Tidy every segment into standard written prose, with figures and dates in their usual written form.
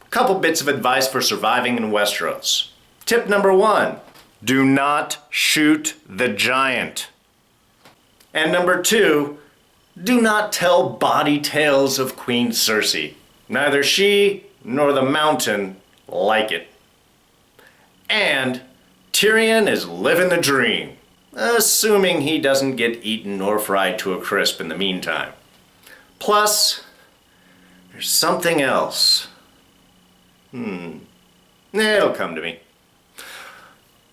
Couple bits of advice for surviving in Westeros. Tip number 1, do not shoot the giant. And number 2, do not tell bawdy tales of Queen Cersei. Neither she nor the mountain like it. And Tyrion is living the dream, assuming he doesn't get eaten or fried to a crisp in the meantime. Plus, there's something else. It'll come to me.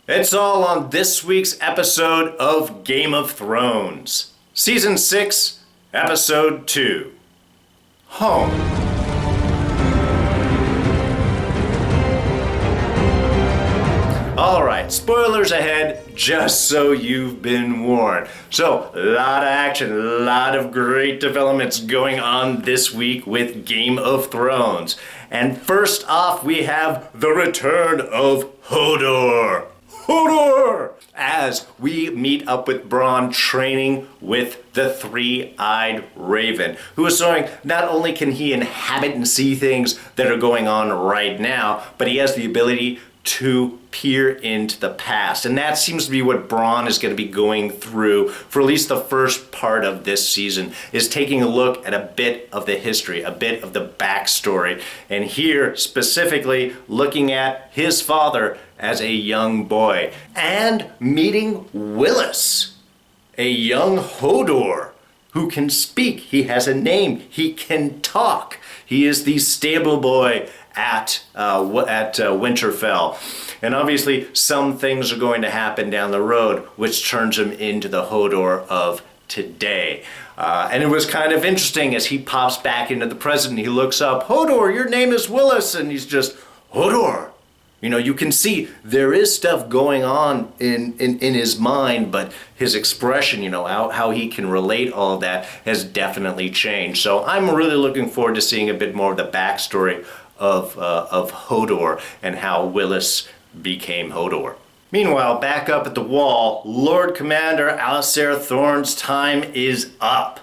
It's all on this week's episode of Game of Thrones. Season 6, Episode 2. Home. Alright, spoilers ahead, just so you've been warned. So, a lot of action, a lot of great developments going on this week with Game of Thrones. And first off, we have the return of Hodor. Hodor! As we meet up with Bran training with the three-eyed raven, who is showing not only can he inhabit and see things that are going on right now, but he has the ability to peer into the past. And that seems to be what Bran is going to be going through for at least the first part of this season, is taking a look at a bit of the history, a bit of the backstory. And here, specifically, looking at his father as a young boy. And meeting Willis, a young Hodor, who can speak. He has a name. He can talk. He is the stable boy at Winterfell. And obviously some things are going to happen down the road which turns him into the Hodor of today. And it was kind of interesting as he pops back into the present. He looks up, Hodor, your name is Willis. And he's just, Hodor. You know, you can see there is stuff going on in his mind, but his expression, you know, how he can relate all of that has definitely changed. So I'm really looking forward to seeing a bit more of the backstory of Hodor and how Willis became Hodor. Meanwhile, back up at the wall, Lord Commander Alliser Thorne's time is up.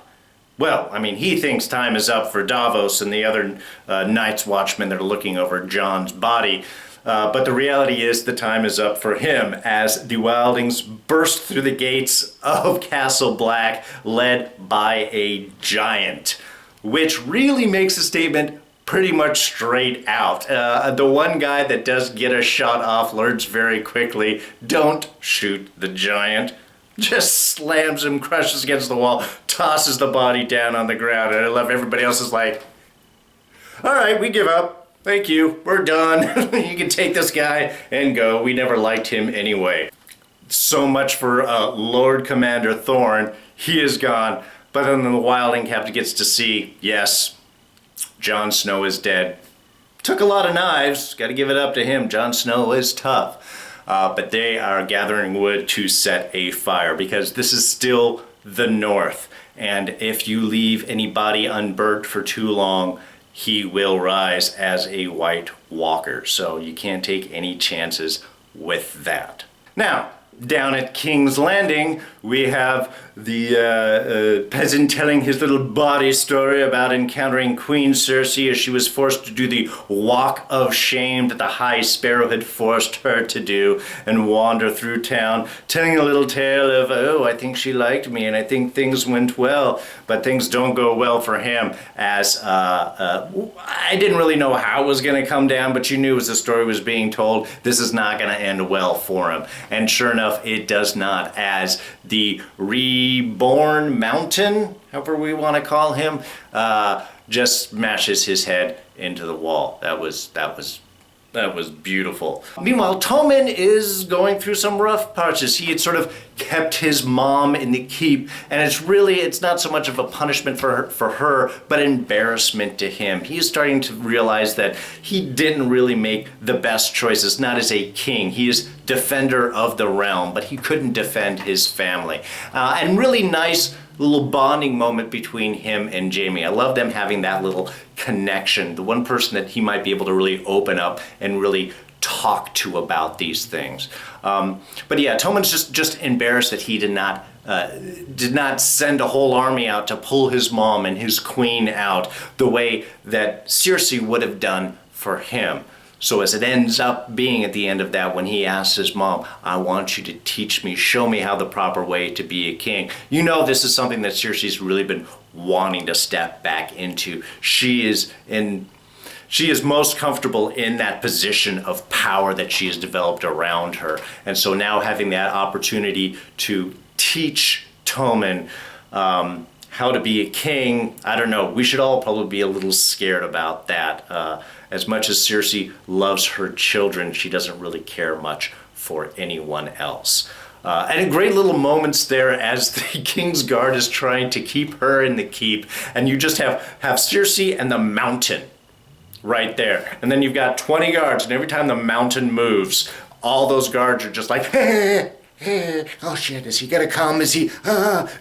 Well, I mean, he thinks time is up for Davos and the other Night's Watchmen that are looking over Jon's body. But the reality is the time is up for him as the Wildlings burst through the gates of Castle Black led by a giant, which really makes a statement pretty much straight out. The one guy that does get a shot off learns very quickly, don't shoot the giant. Just slams him, crushes against the wall, tosses the body down on the ground, and I love everybody else is like, all right, we give up. Thank you, we're done. You can take this guy and go. We never liked him anyway. So much for Lord Commander Thorne. He is gone. But then the Wildling captain gets to see, yes, Jon Snow is dead. Took a lot of knives, got to give it up to him. Jon Snow is tough. But they are gathering wood to set a fire because this is still the North. And if you leave anybody unburnt for too long, he will rise as a White Walker. So you can't take any chances with that. Now, down at King's Landing, we have the peasant telling his little bawdy story about encountering Queen Cersei as she was forced to do the walk of shame that the High Sparrow had forced her to do and wander through town, telling a little tale of, oh, I think she liked me and I think things went well, but things don't go well for him as I didn't really know how it was going to come down, but you knew as the story was being told, this is not going to end well for him. And sure enough, it does not, as the Reborn Mountain, however we want to call him, just smashes his head into the wall. That was beautiful. Meanwhile, Tommen is going through some rough patches. He had sort of kept his mom in the keep, and it's not so much of a punishment for her, but embarrassment to him. He's starting to realize that he didn't really make the best choices, not as a king. He is defender of the realm, but he couldn't defend his family. And really nice little bonding moment between him and Jaime. I love them having that little connection, the one person that he might be able to really open up and really talk to about these things. But yeah, Tommen's just embarrassed that he did not send a whole army out to pull his mom and his queen out the way that Cersei would have done for him. So as it ends up being at the end of that, when he asks his mom, I want you to teach me, show me how the proper way to be a king. You know, this is something that Cersei's really been wanting to step back into. She is most comfortable in that position of power that she has developed around her. And so now having that opportunity to teach Tommen how to be a king, I don't know, we should all probably be a little scared about that. As much as Cersei loves her children, she doesn't really care much for anyone else. And great little moments there as the King's Guard is trying to keep her in the keep, and you just have Cersei and the mountain right there. And then you've got 20 guards, and every time the mountain moves, all those guards are just like, hey, oh shit, is he gonna come? Is he,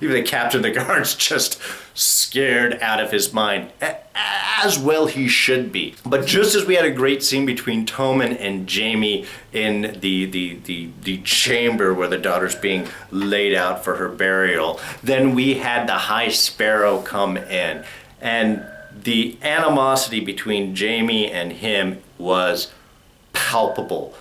Even the captain of the guard's just scared out of his mind. As well he should be. But just as we had a great scene between Tommen and Jaime in the chamber where the daughter's being laid out for her burial, then we had the High Sparrow come in. And the animosity between Jaime and him was palpable.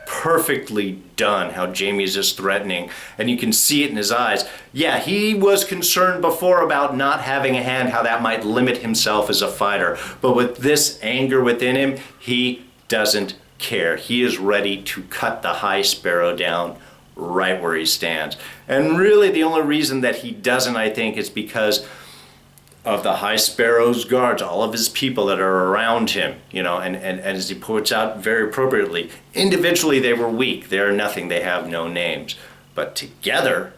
Perfectly done, how Jaime's just threatening, and you can see it in his eyes. Yeah, he was concerned before about not having a hand, how that might limit himself as a fighter, but with this anger within him, he doesn't care. He is ready to cut the High Sparrow down right where he stands. And really the only reason that he doesn't, I think, is because of the High Sparrow's guards, all of his people that are around him, you know, and as he points out very appropriately, individually they were weak, they're nothing, they have no names. But together,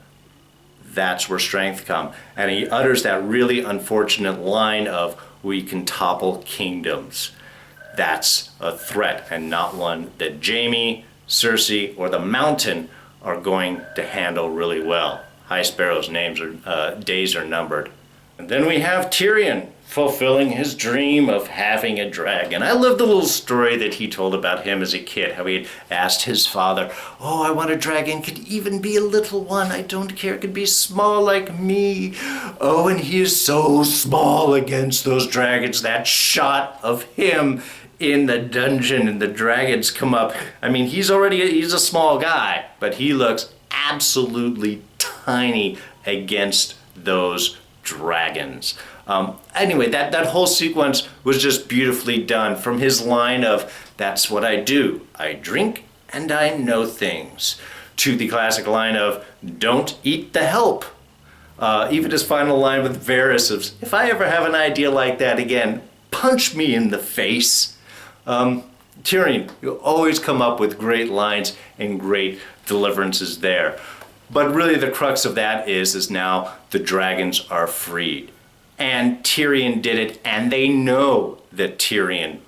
that's where strength comes. And he utters that really unfortunate line of, we can topple kingdoms. That's a threat, and not one that Jaime, Cersei, or the Mountain are going to handle really well. High Sparrow's days are numbered. And then we have Tyrion fulfilling his dream of having a dragon. I love the little story that he told about him as a kid, how he had asked his father, oh, I want a dragon, could even be a little one, I don't care, it could be small like me. Oh, and he is so small against those dragons. That shot of him in the dungeon and the dragons come up. I mean, he's a small guy, but he looks absolutely tiny against those dragons. Anyway, that whole sequence was just beautifully done. From his line of, that's what I do, I drink and I know things, to the classic line of, don't eat the help. Even his final line with Varys of, if I ever have an idea like that again, punch me in the face. Tyrion, you always come up with great lines and great deliverances there. But really the crux of that is now the dragons are freed. And Tyrion did it, and they know that Tyrion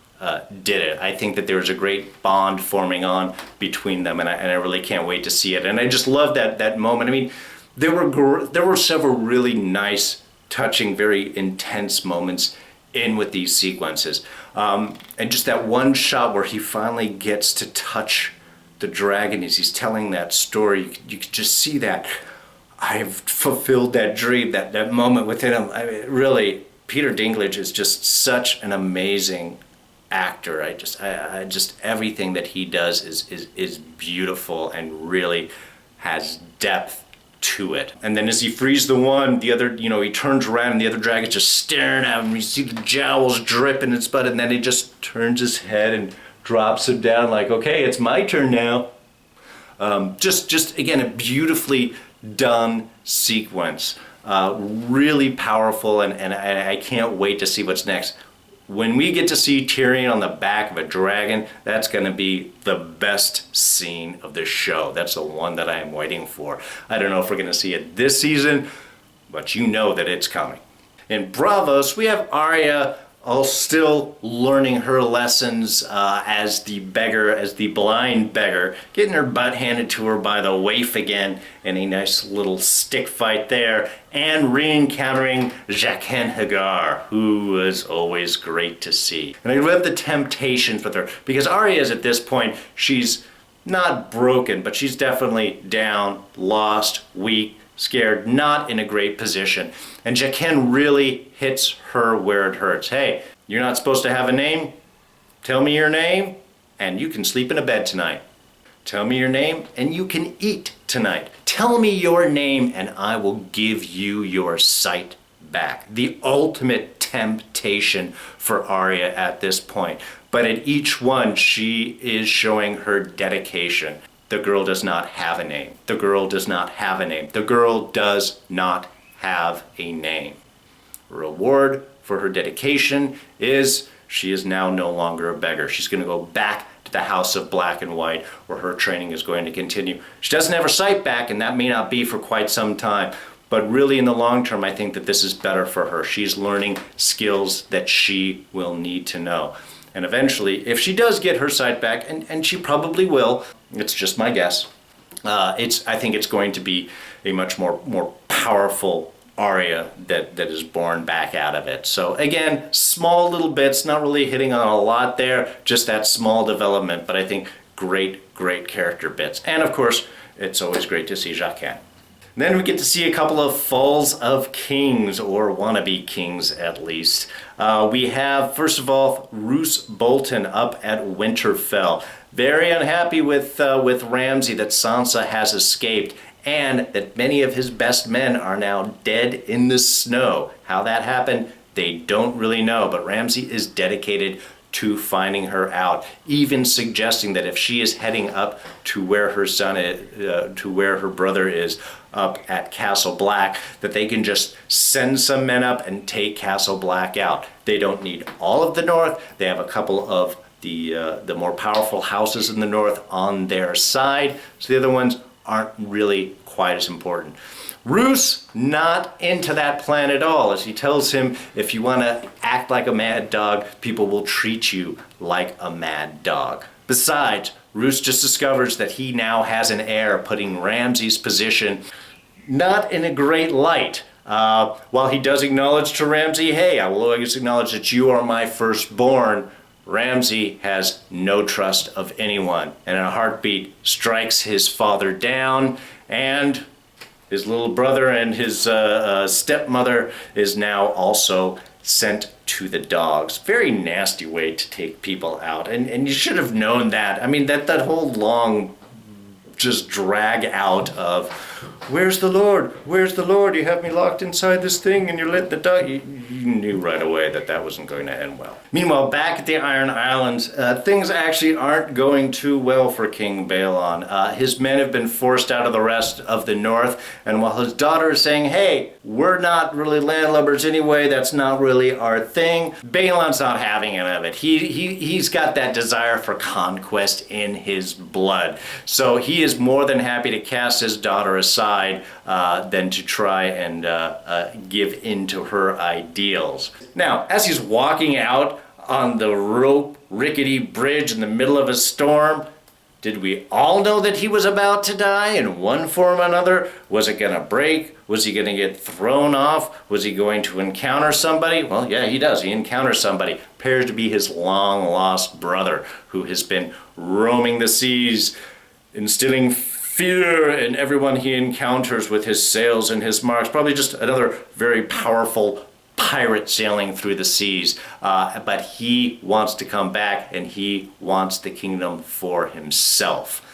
did it. I think that there's a great bond forming on between them, and I really can't wait to see it. And I just love that moment. I mean, there were several really nice, touching, very intense moments in with these sequences. And just that one shot where he finally gets to touch the dragon as he's telling that story, you could just see that I've fulfilled that dream, that moment within him. I mean, really, Peter Dinklage is just such an amazing actor. I just everything that he does is beautiful and really has depth to it. And then as he frees the one, the other, he turns around and the other dragon's just staring at him. You see the jowls drip in its butt, and then he just turns his head and drops him down like, okay, it's my turn now. Just again, a beautifully done sequence. Really powerful, and I can't wait to see what's next. When we get to see Tyrion on the back of a dragon, that's going to be the best scene of the show. That's the one that I am waiting for. I don't know if we're going to see it this season, but you know that it's coming. In Bravos, we have Arya still learning her lessons as the blind beggar, getting her butt handed to her by the waif again in a nice little stick fight there, and re-encountering Jaqen Hagar, who is always great to see. And I love the temptations with her, because Arya is at this point, she's not broken, but she's definitely down, lost, weak, scared, not in a great position. And Jaqen really hits her where it hurts. Hey, you're not supposed to have a name? Tell me your name, and you can sleep in a bed tonight. Tell me your name, and you can eat tonight. Tell me your name, and I will give you your sight back. The ultimate temptation for Arya at this point. But at each one, she is showing her dedication. The girl does not have a name. The girl does not have a name. The girl does not have a name. Reward for her dedication is she is now no longer a beggar. She's going to go back to the House of Black and White, where her training is going to continue. She doesn't have her sight back, and that may not be for quite some time. But really, in the long term, I think that this is better for her. She's learning skills that she will need to know. And eventually, if she does get her sight back, and she probably will, it's just my guess, I think it's going to be a much more powerful Arya that is born back out of it. So again, small little bits, not really hitting on a lot there, just that small development, but I think great character bits. And of course, it's always great to see Jaqen. Then we get to see a couple of Falls of Kings, or wannabe kings at least. We have, first of all, Roose Bolton up at Winterfell. Very unhappy with Ramsay that Sansa has escaped, and that many of his best men are now dead in the snow. How that happened, they don't really know, but Ramsay is dedicated to finding her out, even suggesting that if she is heading up to where her son is, to where her brother is, up at Castle Black, that they can just send some men up and take Castle Black out. They don't need all of the north. They have a couple of the more powerful houses in the north on their side, so the other ones aren't really quite as important. Roose not into that plan at all, as he tells him, if you want to act like a mad dog, people will treat you like a mad dog. Besides, Roose just discovers that he now has an heir, putting Ramsay's position not in a great light. While he does acknowledge to Ramsay, hey, I will always acknowledge that you are my firstborn, Ramsay has no trust of anyone, and in a heartbeat strikes his father down, and his little brother and his stepmother is now also sent to the dogs. Very nasty way to take people out, and you should have known that. I mean, that whole long just drag out of, where's the Lord? Where's the Lord? You have me locked inside this thing and you let the dog... You knew right away that wasn't going to end well. Meanwhile, back at the Iron Islands, things actually aren't going too well for King Balon. His men have been forced out of the rest of the north, and while his daughter is saying, hey, we're not really landlubbers anyway, that's not really our thing, Balon's not having any of it. He's got that desire for conquest in his blood. So he is more than happy to cast his daughter aside than to try and give in to her ideals. Now, as he's walking out on the rope rickety bridge in the middle of a storm, did we all know that he was about to die in one form or another? Was it going to break? Was he going to get thrown off? Was he going to encounter somebody? Well, yeah, he does. He encounters somebody. Appears to be his long-lost brother, who has been roaming the seas, instilling fear in everyone he encounters with his sails and his marks. Probably just another very powerful pirate sailing through the seas. But he wants to come back, and he wants the kingdom for himself.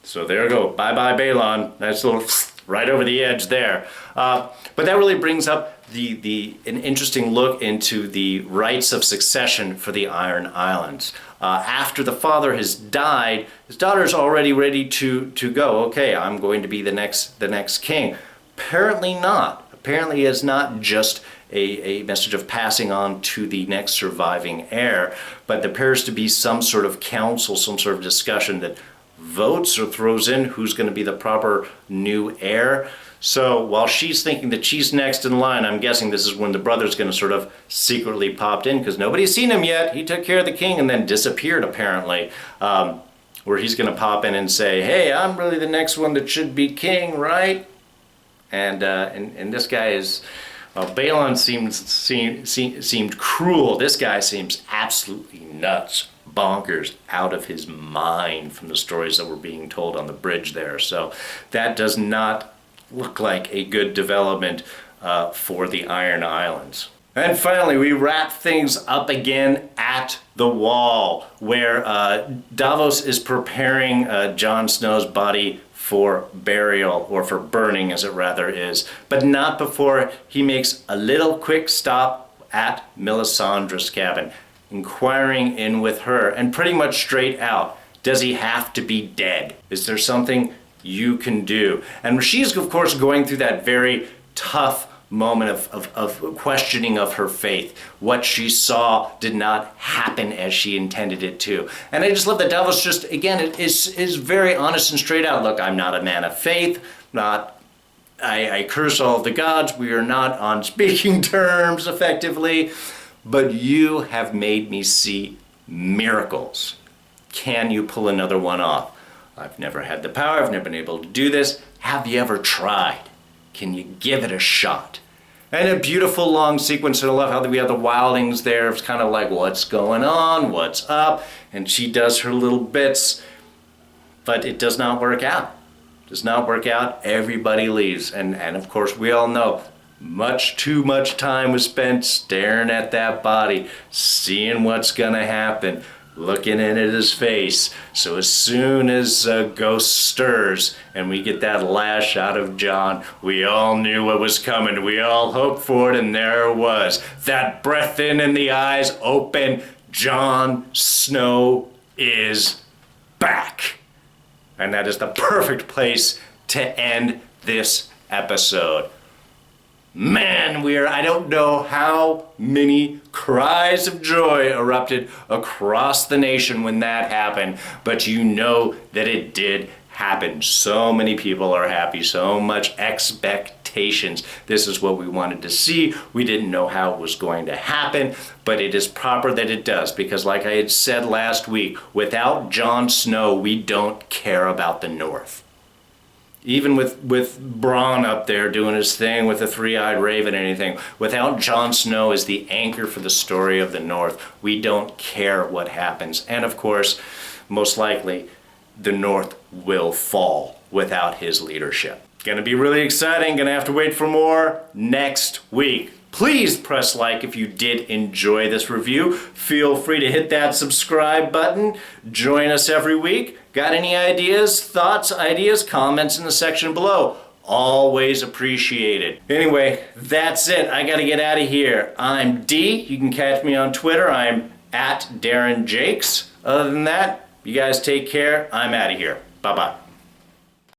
So there you go. Bye-bye, Balon. Nice little right over the edge there. But that really brings up an interesting look into the rights of succession for the Iron Islands. After the father has died, his daughter's already ready to go. Okay, I'm going to be the next king. Apparently not. Apparently it's not just a message of passing on to the next surviving heir, but there appears to be some sort of council, some sort of discussion that votes or throws in who's going to be the proper new heir. So while she's thinking that she's next in line, I'm guessing this is when the brother's going to sort of secretly popped in, because nobody's seen him yet. He took care of the king and then disappeared, apparently, where he's going to pop in and say, hey, I'm really the next one that should be king, right? And this guy is... Well, Balon seemed cruel. This guy seems absolutely nuts, bonkers, out of his mind from the stories that were being told on the bridge there. So that does not look like a good development for the Iron Islands. And finally, we wrap things up again at the Wall, where Davos is preparing Jon Snow's body for burial, or for burning as it rather is, but not before he makes a little quick stop at Melisandre's cabin, inquiring in with her, and pretty much straight out, does he have to be dead? Is there something you can do? And she's, of course, going through that very tough moment of questioning of her faith. What she saw did not happen as she intended it to. And I just love that Davos just, again, is very honest and straight out. Look, I'm not a man of faith, I curse all of the gods, we are not on speaking terms effectively, but you have made me see miracles. Can you pull another one off? I've never had the power, I've never been able to do this. Have you ever tried? Can you give it a shot? And a beautiful long sequence. And I love how we have the Wildlings there. It's kind of like, what's going on? What's up? And she does her little bits. But it does not work out. Does not work out. Everybody leaves. And of course, we all know too much time was spent staring at that body, seeing what's going to happen, looking in at his face. So as soon as Ghost stirs and we get that last shot of Jon, we all knew what was coming. We all hoped for it, and there it was. That breath in and the eyes open. Jon Snow is back. And that is the perfect place to end this episode. Man, I don't know how many cries of joy erupted across the nation when that happened, but you know that it did happen. So many people are happy, so much expectations. This is what we wanted to see. We didn't know how it was going to happen, but it is proper that it does, because like I had said last week, without Jon Snow, we don't care about the North. Even with Bran up there doing his thing with the three-eyed raven and anything, without Jon Snow as the anchor for the story of the North, we don't care what happens. And of course, most likely, the North will fall without his leadership. Gonna be really exciting, gonna have to wait for more next week. Please press like if you did enjoy this review. Feel free to hit that subscribe button. Join us every week. Got any ideas, thoughts, comments in the section below. Always appreciated. Anyway, that's it. I gotta get out of here. I'm D. You can catch me on Twitter. I'm at Darren Jakes. Other than that, you guys take care. I'm out of here. Bye-bye.